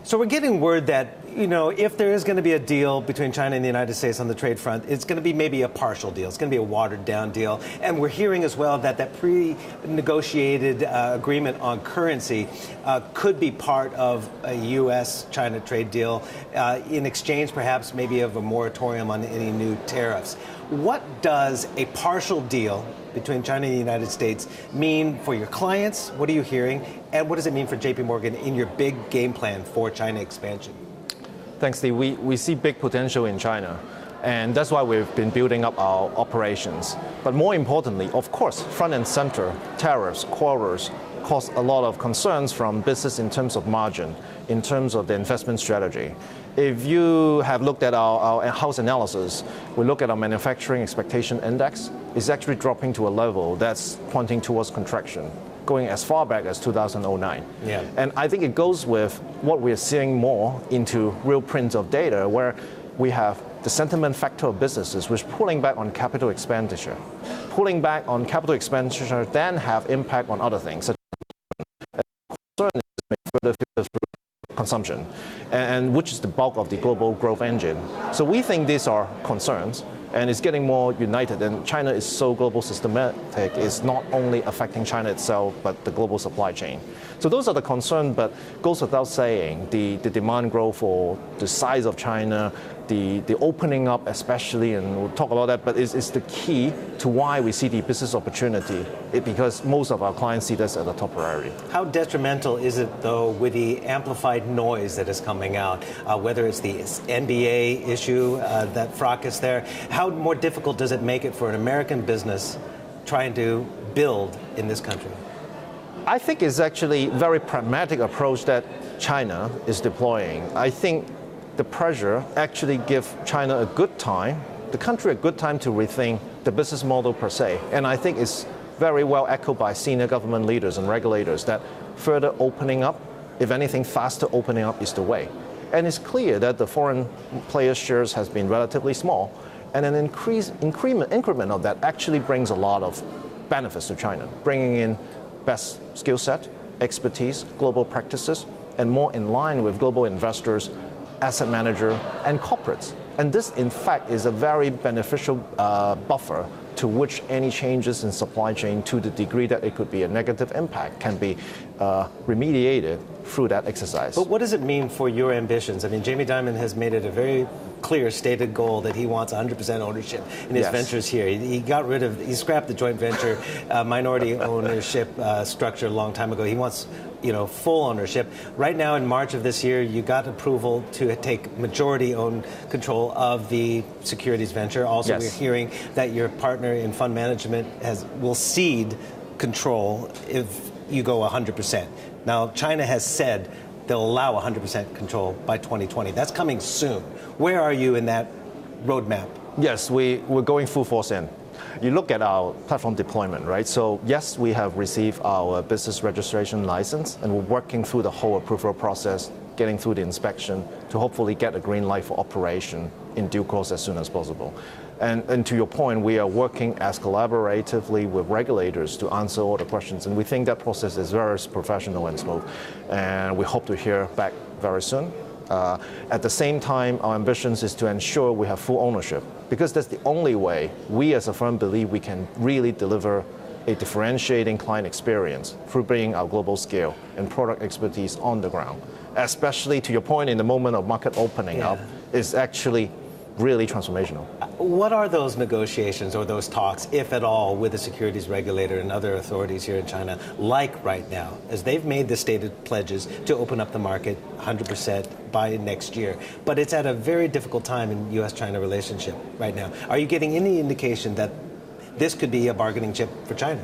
So we're getting word that, if there is going to be a deal between China and the United States on the trade front, it's going to be maybe a partial deal. It's going to be a watered down deal. And we're hearing as well that pre-negotiated agreement on currency could be part of a U.S. China trade deal in exchange perhaps maybe of a moratorium on any new tariffs. What does a partial deal between China and the United States mean for your clients? What are you hearing? And what does it mean for JPMorgan in your big game plan for China expansion? Thanks, Steve. We see big potential in China, and that's why we've been building up our operations. But more importantly, of course, front and center, tariffs, quarters, cause a lot of concerns from business in terms of margin, in terms of the investment strategy. If you have looked at our house analysis, we look at our manufacturing expectation index, it's actually dropping to a level that's pointing towards contraction, going as far back as 2009. Yeah. And I think it goes with what we're seeing more into real print of data, where we have the sentiment factor of businesses, which pulling back on capital expenditure. Pulling back on capital expenditure then have impact on other things, such as concern is further filter through consumption, and which is the bulk of the global growth engine. So we think these are concerns, and it's getting more united. And China is so global systematic, it's not only affecting China itself, but the global supply chain. So those are the concerns, but goes without saying, the demand growth for the size of China, the opening up especially, and we'll talk about that, but it's the key to why we see the business opportunity, because most of our clients see this as a top priority. How detrimental is it, though, with the amplified noise that is coming out, whether it's the NBA issue, that fracas there? How more difficult does it make it for an American business trying to build in this country? I think it's actually a very pragmatic approach that China is deploying. I think the pressure actually gives China a good time, the country a good time to rethink the business model per se. And I think it's very well echoed by senior government leaders and regulators that further opening up, if anything, faster opening up is the way. And it's clear that the foreign players' shares has been relatively small, and an increment of that actually brings a lot of benefits to China, bringing in best skill set, expertise, global practices, and more in line with global investors, asset manager, and corporates. And this, in fact, is a very beneficial buffer to which any changes in supply chain, to the degree that it could be a negative impact, can be remediated through that exercise. But what does it mean for your ambitions? I mean, Jamie Dimon has made it a very clear stated goal that he wants 100% ownership in his ventures here. He scrapped the joint venture minority ownership structure a long time ago. He wants full ownership. Right now, in March of this year, you got approval to take majority-owned control of the securities venture. Also, we're hearing that your partner in fund management will cede control if you go 100%. Now, China has said they'll allow 100% control by 2020. That's coming soon. Where are you in that roadmap? Yes, we're going full force in. You look at our platform deployment, right? So yes, we have received our business registration license, and we're working through the whole approval process, getting through the inspection to hopefully get a green light for operation in due course as soon as possible. And to your point, we are working as collaboratively with regulators to answer all the questions, and we think that process is very professional and smooth, and we hope to hear back very soon. At the same time, our ambitions is to ensure we have full ownership, because that's the only way we as a firm believe we can really deliver a differentiating client experience through bringing our global scale and product expertise on the ground. Especially to your point, in the moment of market opening up, is actually really transformational. What are those negotiations or those talks, if at all, with the securities regulator and other authorities here in China like right now, as they've made the stated pledges to open up the market 100% by next year? But it's at a very difficult time in U.S.-China relationship right now. Are you getting any indication that this could be a bargaining chip for China?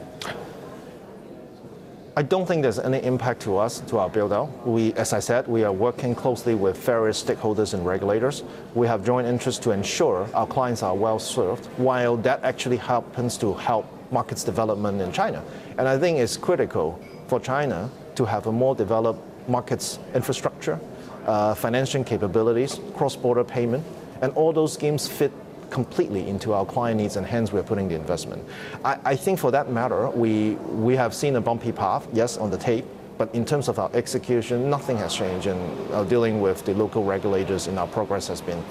I don't think there's any impact to us, to our build-out. As I said, we are working closely with various stakeholders and regulators. We have joint interests to ensure our clients are well served, while that actually happens to help markets development in China. And I think it's critical for China to have a more developed markets infrastructure, financing capabilities, cross-border payment, and all those schemes fit completely into our client needs, and hence we're putting the investment. I think for that matter, we have seen a bumpy path, yes, on the tape, But in terms of our execution, nothing has changed, and dealing with the local regulators in our progress has been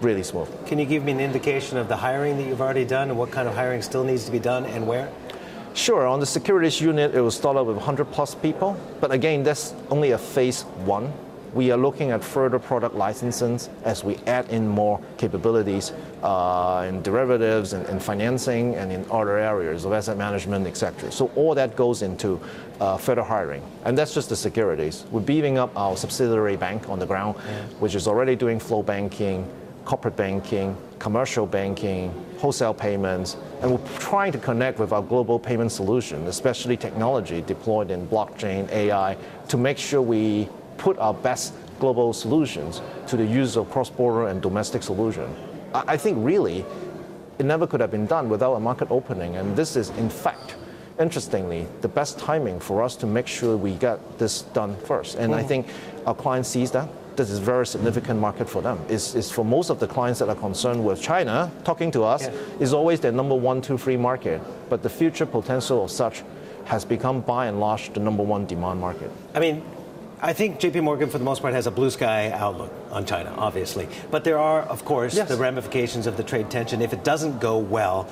really smooth. Can you give me an indication of the hiring that you've already done and what kind of hiring still needs to be done and where? Sure, on the securities unit, it will start out with 100 plus people. But again, that's only a phase one. We are looking at further product licenses as we add in more capabilities in derivatives and financing and in other areas of asset management, etc. So all that goes into further hiring. And that's just the securities. We're beefing up our subsidiary bank on the ground, which is already doing flow banking, corporate banking, commercial banking, wholesale payments, and we're trying to connect with our global payment solution, especially technology deployed in blockchain, AI, to make sure we put our best global solutions to the use of cross-border and domestic solution. I think really it never could have been done without a market opening, and this is in fact, interestingly, the best timing for us to make sure we get this done first. And I think our client sees that. This is a very significant market for them. It's for most of the clients that are concerned with China, talking to us, is always their number 1, 2, 3 market. But the future potential of such has become, by and large, the number 1 demand market. I mean, I think JPMorgan, for the most part, has a blue sky outlook on China, obviously. But there are, of course, the ramifications of the trade tension. If it doesn't go well,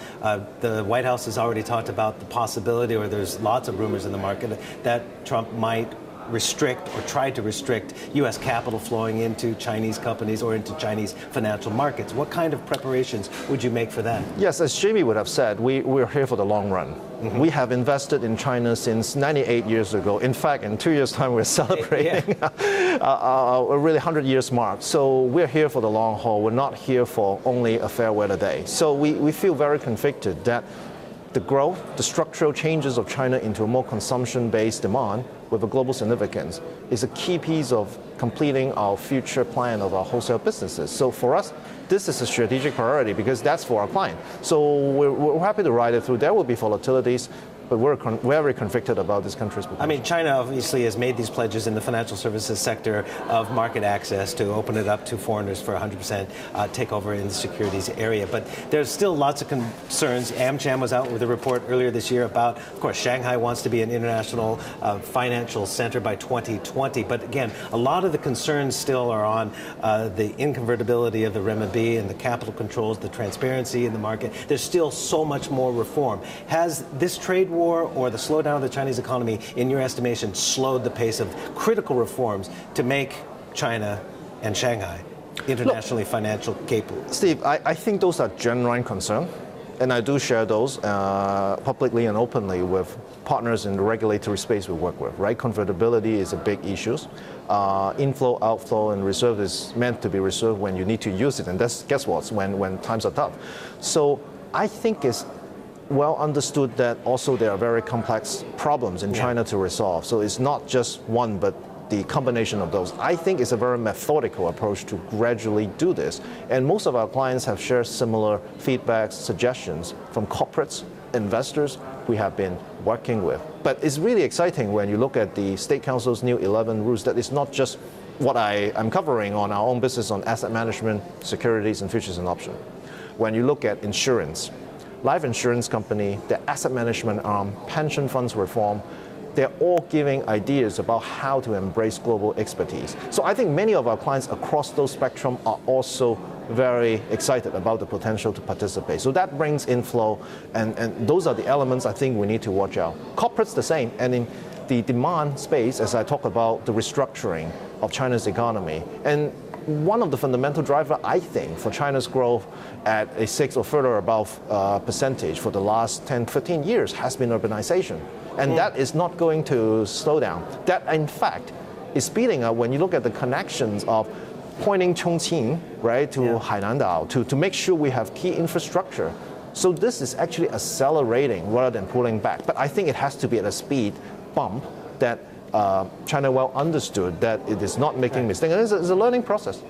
the White House has already talked about the possibility, or there's lots of rumors in the market, that Trump might restrict or try to restrict U.S. capital flowing into Chinese companies or into Chinese financial markets. What kind of preparations would you make for that? Yes, as Jamie would have said, we're here for the long run. We have invested in China since 98 years ago. In fact, in 2 years' time, we're celebrating a really 100 years mark. So we're here for the long haul. We're not here for only a fair weather day. So we feel very convicted that the growth, the structural changes of China into a more consumption-based demand with a global significance is a key piece of completing our future plan of our wholesale businesses. So for us, this is a strategic priority because that's for our client. So we're happy to ride it through. There will be volatilities, but we're very convicted about this country's potential. I mean, China obviously has made these pledges in the financial services sector of market access to open it up to foreigners for 100% takeover in the securities area. But there's still lots of concerns. AmCham was out with a report earlier this year about, of course, Shanghai wants to be an international financial center by 2020. But again, a lot of the concerns still are on the inconvertibility of the renminbi and the capital controls, the transparency in the market. There's still so much more reform. Has this trade war or the slowdown of the Chinese economy, in your estimation, slowed the pace of critical reforms to make China and Shanghai internationally financial capable? Steve, I think those are genuine concerns, and I do share those publicly and openly with partners in the regulatory space we work with, right? Convertibility is a big issue. Inflow, outflow, and reserve is meant to be reserved when you need to use it, and that's, guess what, when times are tough. So I think it's well understood that also there are very complex problems in China to resolve. So it's not just one, but the combination of those. I think it's a very methodical approach to gradually do this. And most of our clients have shared similar feedbacks, suggestions from corporates, investors we have been working with. But it's really exciting when you look at the State Council's new 11 rules that it's not just what I'm covering on our own business on asset management, securities, and futures and options. When you look at insurance, life insurance company, the asset management arm, pension funds reform, they're all giving ideas about how to embrace global expertise. So I think many of our clients across those spectrum are also very excited about the potential to participate. So that brings inflow, and those are the elements I think we need to watch out. Corporates the same, and in the demand space, as I talk about the restructuring of China's economy, and one of the fundamental drivers, I think, for China's growth at a 6 or further above percentage for the last 10, 15 years has been urbanization. And that is not going to slow down. That, in fact, is speeding up when you look at the connections of pointing Chongqing, right, to Hainandao, to make sure we have key infrastructure. So this is actually accelerating rather than pulling back. But I think it has to be at a speed bump that China well understood that it is not making mistakes. And it's a learning process.